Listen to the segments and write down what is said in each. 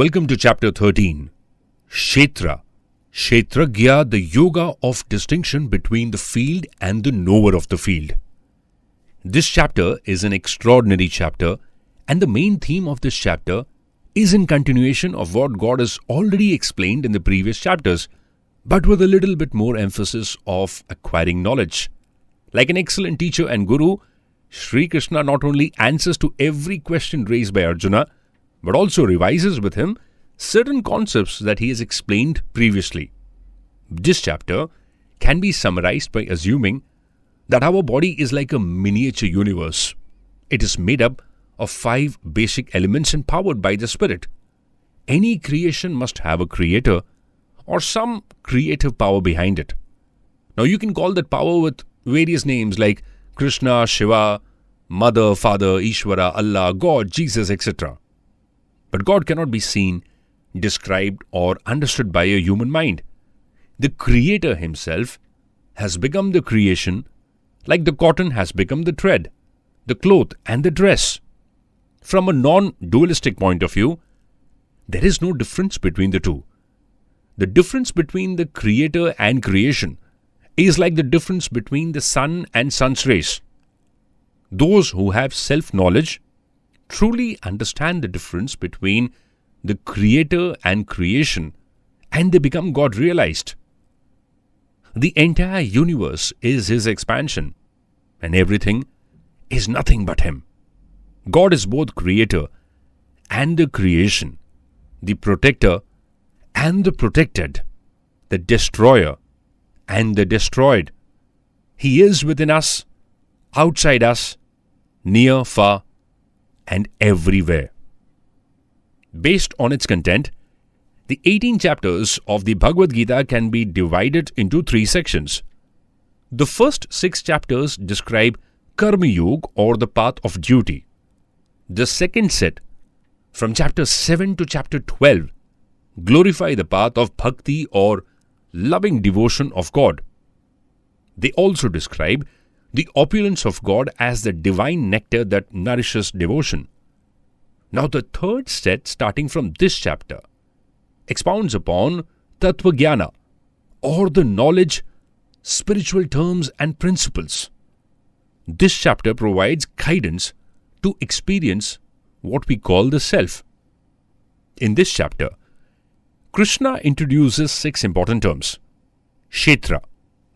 Welcome to chapter 13, Kshetra, Kshetragya, the yoga of distinction between the field and the knower of the field. This chapter is an extraordinary chapter, and the main theme of this chapter is in continuation of what God has already explained in the previous chapters, but with a little bit more emphasis of acquiring knowledge. Like an excellent teacher and guru, Sri Krishna not only answers to every question raised by Arjuna, but also revises with him certain concepts that he has explained previously. This chapter can be summarized by assuming that our body is like a miniature universe. It is made up of 5 basic elements and powered by the Spirit. Any creation must have a creator or some creative power behind it. Now you can call that power with various names like Krishna, Shiva, Mother, Father, Ishvara, Allah, God, Jesus, etc. But God cannot be seen, described or understood by a human mind. The Creator Himself has become the creation, like the cotton has become the thread, the cloth and the dress. From a non-dualistic point of view, there is no difference between the two. The difference between the Creator and creation is like the difference between the sun and sun's rays. Those who have self-knowledge truly understand the difference between the Creator and creation, and they become God-realized. The entire universe is His expansion, and everything is nothing but Him. God is both Creator and the creation, the protector and the protected, the destroyer and the destroyed. He is within us, outside us, near, far, and everywhere. Based on its content, the 18 chapters of the Bhagavad Gita can be divided into 3 sections. The first 6 chapters describe Karma Yoga or the path of duty. The second set, from chapter 7 to chapter 12, glorify the path of Bhakti or loving devotion of God. They also describe the opulence of God as the divine nectar that nourishes devotion. Now the third set, starting from this chapter, expounds upon Tattva Jnana, or the knowledge, spiritual terms and principles. This chapter provides guidance to experience what we call the self. In this chapter, Krishna introduces 6 important terms: Kshetra,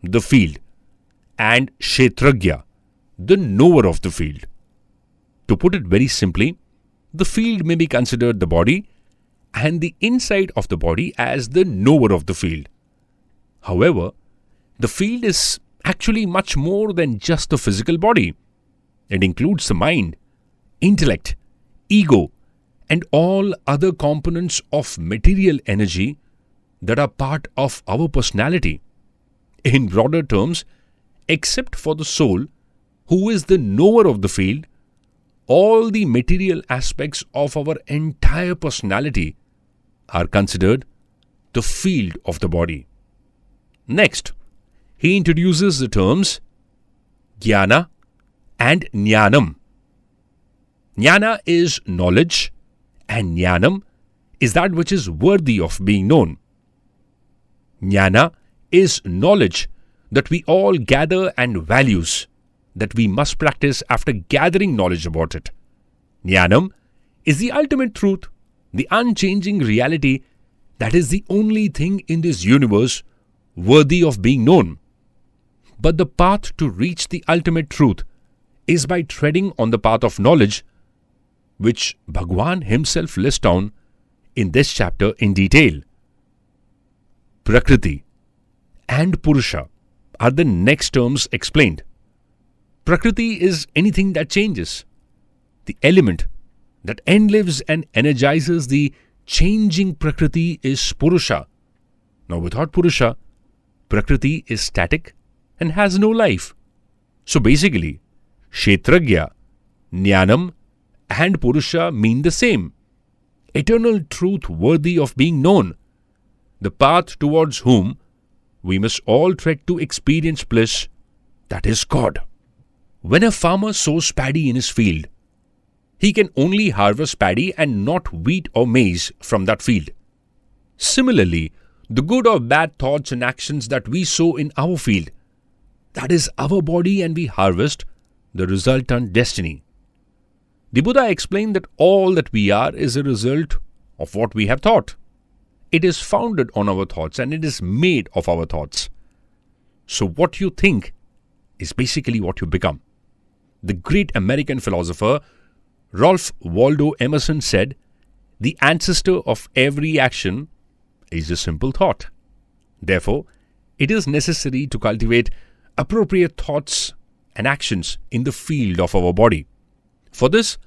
the field, and Kshetragya, the knower of the field. To put it very simply, the field may be considered the body and the inside of the body as the knower of the field. However, the field is actually much more than just the physical body. It includes the mind, intellect, ego, and all other components of material energy that are part of our personality. In broader terms, except for the soul, who is the knower of the field, all the material aspects of our entire personality are considered the field of the body. Next, he introduces the terms Jnana and Jnanam. Jnana is knowledge, and Jnanam is that which is worthy of being known. Jnana is knowledge that we all gather and values that we must practice after gathering knowledge about it. Jnanam is the ultimate truth, the unchanging reality that is the only thing in this universe worthy of being known. But the path to reach the ultimate truth is by treading on the path of knowledge, which Bhagwan himself lists down in this chapter in detail. Prakriti and Purusha are the next terms explained. Prakriti is anything that changes. The element that enlives and energizes the changing Prakriti is Purusha. Now without Purusha, Prakriti is static and has no life. So basically, Kshetragya, Jnanam and Purusha mean the same. Eternal truth worthy of being known. The path towards whom we must all tread to experience bliss, that is God. When a farmer sows paddy in his field, He can only harvest paddy and not wheat or maize from that field. Similarly, the good or bad thoughts and actions that we sow in our field, that is our body, and we harvest the resultant destiny. The Buddha explained that all that we are is a result of what we have thought. It is founded on our thoughts and it is made of our thoughts. So what you think is basically what you become. The great American philosopher Ralph Waldo Emerson said, "The ancestor of every action is a simple thought." Therefore, it is necessary to cultivate appropriate thoughts and actions in the field of our body. For this,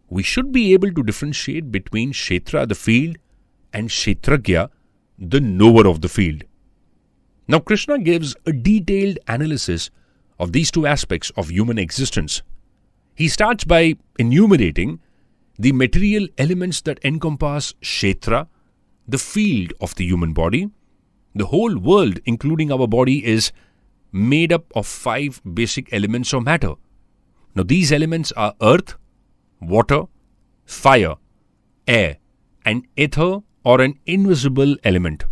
we should be able to differentiate between Kshetra, the field, and Kshetragya, the knower of the field. Now, Krishna gives a detailed analysis of these two aspects of human existence. He starts by enumerating the material elements that encompass Kshetra, the field of the human body. The whole world, including our body, is made up of 5 basic elements of matter. Now, these elements are earth, water, fire, air, and ether, or an invisible element.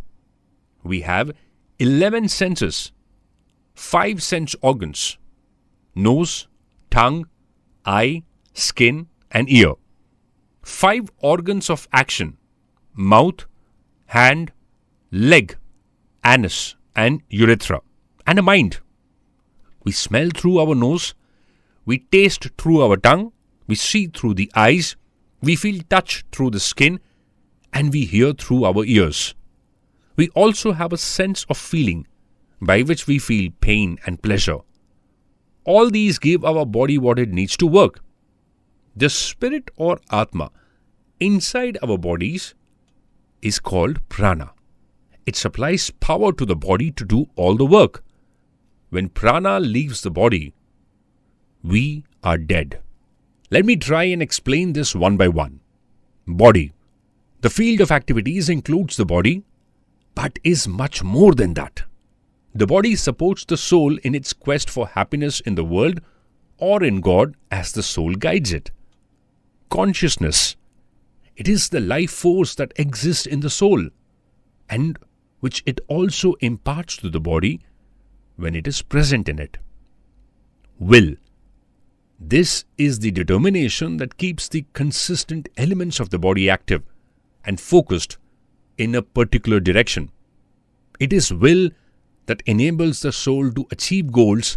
We have 11 senses, 5 sense organs: nose, tongue, eye, skin, and ear. 5 organs of action: mouth, hand, leg, anus, and urethra. And a mind. We smell through our nose, we taste through our tongue, we see through the eyes, we feel touch through the skin, and we hear through our ears. We also have a sense of feeling by which we feel pain and pleasure. All these give our body what it needs to work. The spirit or Atma inside our bodies is called prana. It supplies power to the body to do all the work. When prana leaves the body, we are dead. Let me try and explain this one by one. Body. The field of activities includes the body, but is much more than that. The body supports the soul in its quest for happiness in the world or in God as the soul guides it. Consciousness. It is the life force that exists in the soul and which it also imparts to the body when it is present in it. Will. This is the determination that keeps the consistent elements of the body active and focused in a particular direction. It is will that enables the soul to achieve goals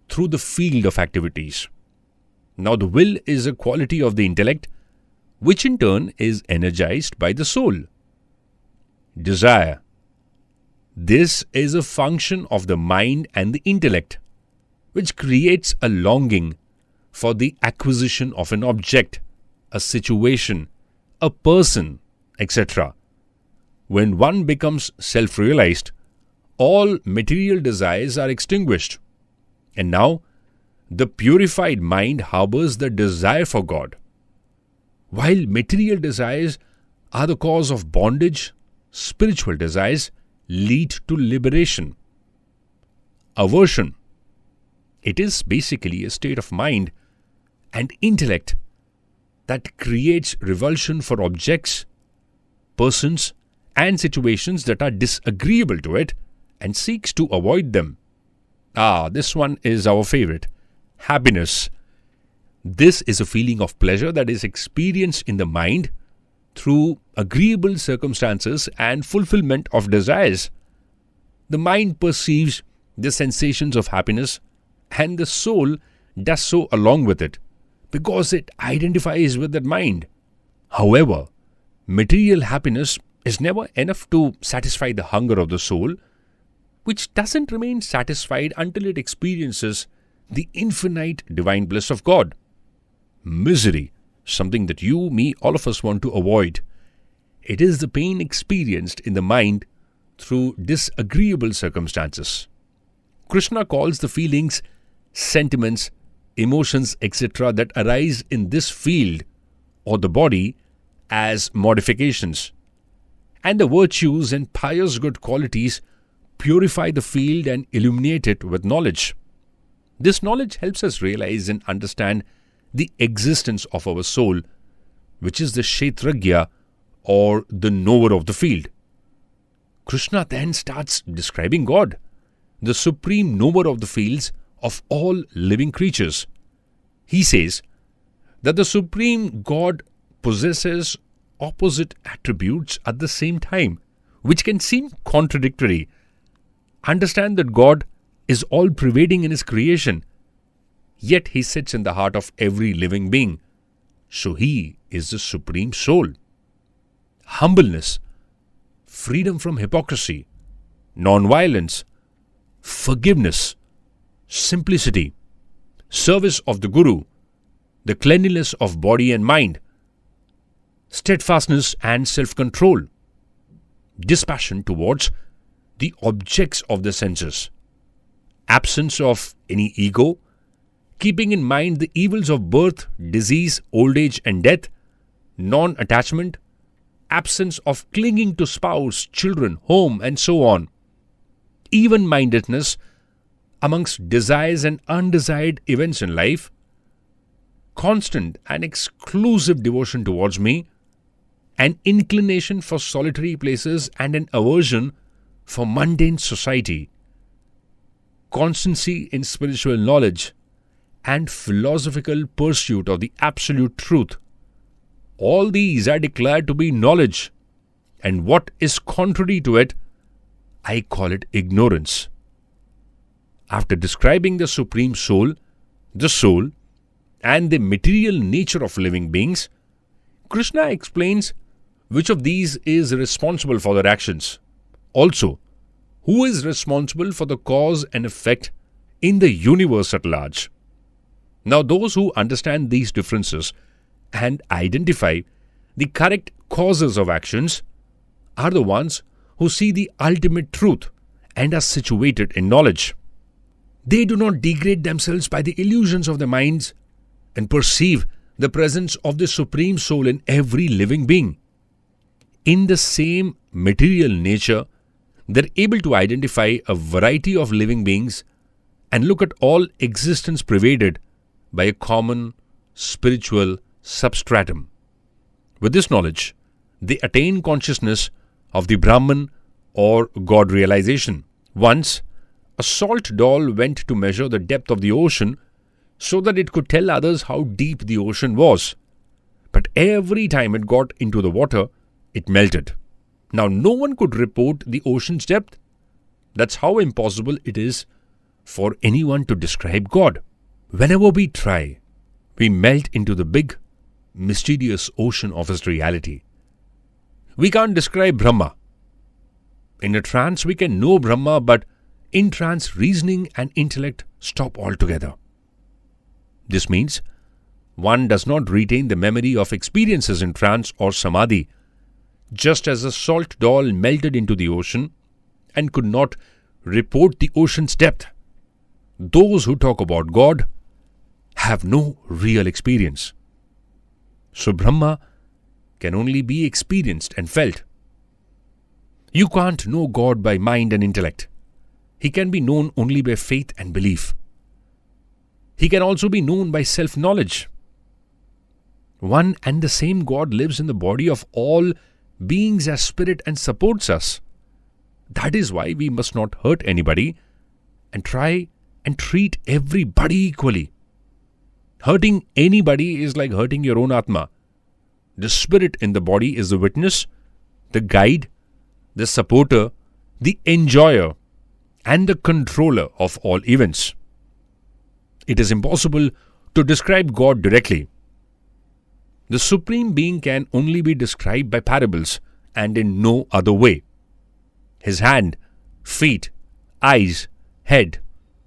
through the field of activities. Now, the will is a quality of the intellect, which in turn is energized by the soul. Desire. This is a function of the mind and the intellect, which creates a longing for the acquisition of an object, a situation, a person, etc. When one becomes self-realized, all material desires are extinguished. And now, the purified mind harbors the desire for God. While material desires are the cause of bondage, spiritual desires lead to liberation. Aversion. It is basically a state of mind and intellect that creates revulsion for objects, persons, and situations that are disagreeable to it and seeks to avoid them. This one is our favorite. Happiness. This is a feeling of pleasure that is experienced in the mind through agreeable circumstances and fulfillment of desires. The mind perceives the sensations of happiness and the soul does so along with it because it identifies with that mind. However, material happiness is never enough to satisfy the hunger of the soul, which doesn't remain satisfied until it experiences the infinite divine bliss of God. Misery, something that you, me, all of us want to avoid. It is the pain experienced in the mind through disagreeable circumstances. Krishna calls the feelings, sentiments, emotions, etc. that arise in this field or the body as modifications. And the virtues and pious good qualities purify the field and illuminate it with knowledge. This knowledge helps us realize and understand the existence of our soul, which is the Kshetragya or the knower of the field. Krishna then starts describing God, the supreme knower of the fields of all living creatures. He says that the supreme God possesses opposite attributes at the same time, which can seem contradictory. Understand that God is all-pervading in His creation, yet He sits in the heart of every living being. So He is the supreme soul. Humbleness, freedom from hypocrisy, non-violence, forgiveness, simplicity, service of the Guru, the cleanliness of body and mind, steadfastness and self-control, dispassion towards the objects of the senses, absence of any ego, keeping in mind the evils of birth, disease, old age and death, non-attachment, absence of clinging to spouse, children, home and so on, even-mindedness amongst desires and undesired events in life, constant and exclusive devotion towards me, an inclination for solitary places and an aversion for mundane society, constancy in spiritual knowledge, and philosophical pursuit of the absolute truth. All these are declared to be knowledge, and what is contrary to it, I call it ignorance. After describing the Supreme Soul, and the material nature of living beings, Krishna explains which of these is responsible for their actions. Also, who is responsible for the cause and effect in the universe at large. Now, those who understand these differences and identify the correct causes of actions are the ones who see the ultimate truth and are situated in knowledge. They do not degrade themselves by the illusions of their minds and perceive the presence of the Supreme Soul in every living being. In the same material nature, they are able to identify a variety of living beings and look at all existence pervaded by a common spiritual substratum. With this knowledge, they attain consciousness of the Brahman or God realization. Once, a salt doll went to measure the depth of the ocean so that it could tell others how deep the ocean was. But every time it got into the water, it melted. Now, no one could report the ocean's depth. That's how impossible it is for anyone to describe God. Whenever we try, we melt into the big, mysterious ocean of His reality. We can't describe Brahma. In a trance, we can know Brahma, but in trance, reasoning and intellect stop altogether. This means one does not retain the memory of experiences in trance or samadhi, just as a salt doll melted into the ocean and could not report the ocean's depth. Those who talk about God have no real experience. So Brahma can only be experienced and felt. You can't know God by mind and intellect. He can be known only by faith and belief. He can also be known by self-knowledge. One and the same God lives in the body of all beings as spirit and supports us. That is why we must not hurt anybody and try and treat everybody equally. Hurting anybody is like hurting your own Atma. The spirit in the body is the witness, the guide, the supporter, the enjoyer, and the controller of all events. It is impossible to describe God directly. The Supreme Being can only be described by parables and in no other way. His hand, feet, eyes, head,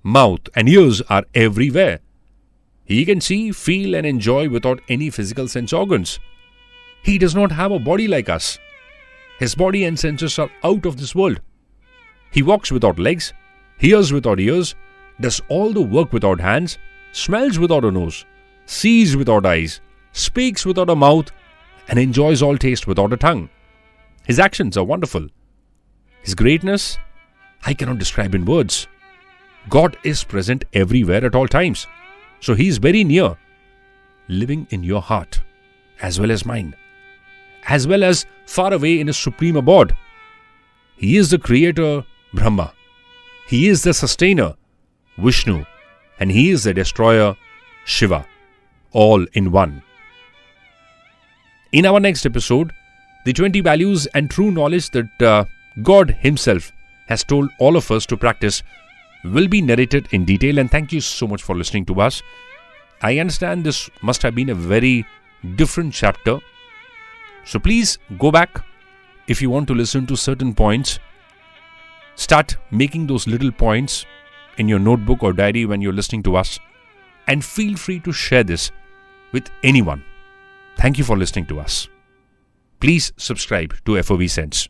mouth, and ears are everywhere. He can see, feel, and enjoy without any physical sense organs. He does not have a body like us. His body and senses are out of this world. He walks without legs, hears without ears, does all the work without hands, smells without a nose, sees without eyes, speaks without a mouth, and enjoys all taste without a tongue. His actions are wonderful. His greatness, I cannot describe in words. God is present everywhere at all times, so He is very near. living in your heart, as well as mine, as well as far away in a supreme abode. He is the creator, Brahma. He is the sustainer, Vishnu. And he is the destroyer, Shiva. All in one. In our next episode, the 20 values and true knowledge that God Himself has told all of us to practice will be narrated in detail. And thank you so much for listening to us. I understand this must have been a very different chapter. So please go back if you want to listen to certain points. Start making those little points in your notebook or diary when you're listening to us. And feel free to share this with anyone. Thank you for listening to us. Please subscribe to FOV Sense.